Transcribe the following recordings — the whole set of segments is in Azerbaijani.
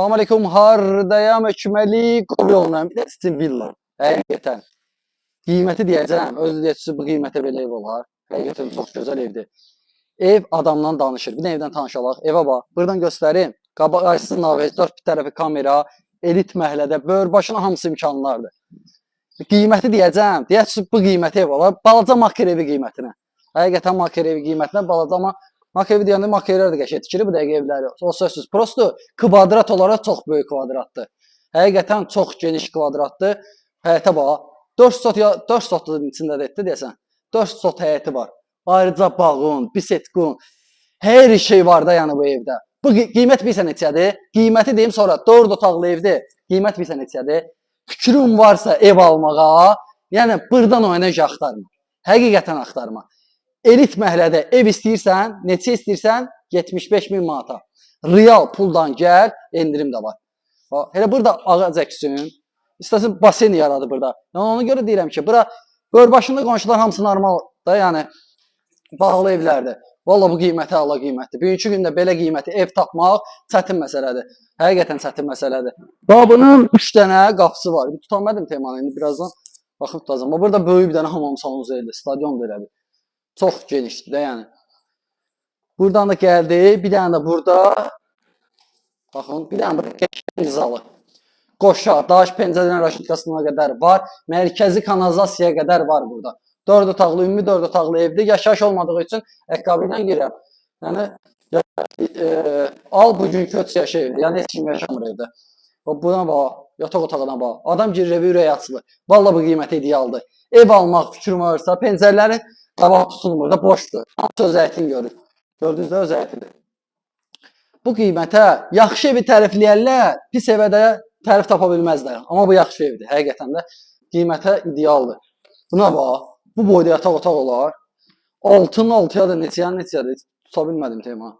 Salam aleyküm, hardayam ekməli qol yolunam. Bir də sizin villa. Həqiqətən. Qiyməti deyəcəm, özü deyəcək bu qiymətə belə ev olar. Həqiqətən çox gözəl evdir. Ev adamla danışır. Bir də evdən tanışalaq. Evə bax, buradan göstərim. Qarşısı navəz, 4 tərəfi kamera, elit məhəllədə, böyürbaşına hamısı imkanlardır. Qiyməti deyəcəm, deyəcək bu qiymətə ev olar. Balaca makar evi qiymətinə. Həqiqətən makar evi qiymətinə balaca amma Makevi deyəndə makerlər də qəşəng tikir bu dəqiqə evləri. O sözsüz. Prosto kvadrat olaraq çox böyük kvadratdır. Həqiqətən çox geniş kvadratdır. Həyətə bax. 4 sotun içində də etdi deyəsən. 4 sot həyəti var. Ayrıca bağın, bisetqun, hər şey var da yəni bu evdə. Bu qiymət bilirsən neçədir? Qiyməti deyim sonra 4 otaqlı evdir. Qiymət bilirsən neçədir? Fikrin varsa ev almağa, yəni burdan oynayacaq axtarma. Həqiqətən axtarma. Elit məhəllədə ev istəyirsən, neçə istəyirsən? 75.000 manata. Real puldan gəl, endirim də var. Elə burada ağac əksin, istəsən basen yaradı burada. Yəni ona görə deyirəm ki, bura böyürbaşında qonşular hamısı normal da, yəni bağlı evlərdir. Valla bu qiymətə Allah qiymətdir. Bugünkü gündə belə qiyməti ev tapmaq çətin məsələdir. Həqiqətən çətin məsələdir. Babının 3 dənə qapısı var. Tutanmadım temanı, indi birazdan baxıb tutacağım. Burada böyük bir dənə hamam salonu zeyildir, stadion da elə bir. Çox genişdir də yəni. Buradan da gəldi. Bir dənə də burada. Baxın, bir dənə burada qəşəng zalı. Qoşa, daş pəncərədən raşitkasına qədər var. Mərkəzi kanalizasiyaya qədər var burada. 4 otaqlı, ümumi 4 otaqlı evdir. Yaşayış olmadığı üçün əqqabi ilə girəm. Yəni al bugünkü ötüş yaşayır. Yəni heç kim yaşamır evdə. Buna bax, yataq otağına bax. Adam girir evə ürəyi açılır. Vallahi bu qiymət idealdır. Ev almaq fikrim varsa, pəncərələri qabaq tutulmur da, boşdur. Öz əyətini görür. Gördünüz də öz əyətidir. Bu qiymətə yaxşı evi tərifləyərlər, pis evə də tərif tapa bilməzlər. Amma bu yaxşı evdir. Həqiqətən də qiymətə idealdır. Buna bax, bu boyda yataq otaq olar. Altının altıya da neçədir? Tuta bilmədim tema.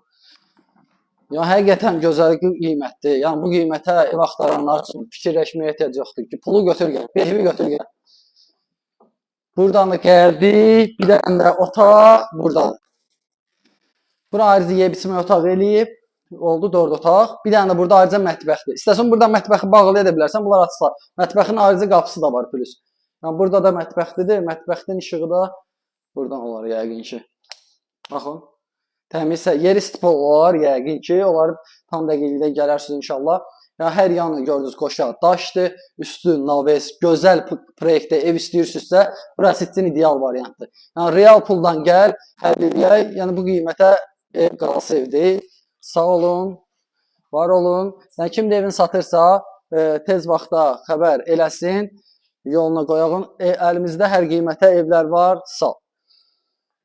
Yəni həqiqətən gözəl qiymətdir. Yəni bu qiymətə ev axtaranlar üçün fikirləşməyə ehtiyac yoxdur ki, pulu götür gəl, evi götür gəl. Buradan da gəldik. Bir dənə də otaq buradadır. Bura ayrıca yeyib içmək otağı eləyib. Oldu 4 otaq. Bir dənə də burada ayrıca mətbəxdir. İstəsən burada mətbəxi bağlaya da bilərsən. Bunlar açıqlar. Mətbəxin ayrıca qapısı da var plus. Yəni burada da mətbəxlidir. Mətbəxdən işığı da buradan olar yəqin ki. Baxın. Təmiz yeri stipol olar yəqin ki. Onları tam dəqiqlikdə gələrsiniz inşallah. Yəni hər yanı gördünüz qoşa daşdır, üstü naves, gözəl proyektdə ev istəyirsinizsə, burası sizin ideal variantdır. Yəni real puldan gəl, həll edək. Yəni bu qiymətə ev qalası evdir. Sağ olun, var olun. Yəni kim də evini satırsa, tez vaxtda xəbər eləsin, yoluna qoyağın. Əlimizdə hər qiymətə evlər var. Sağ ol.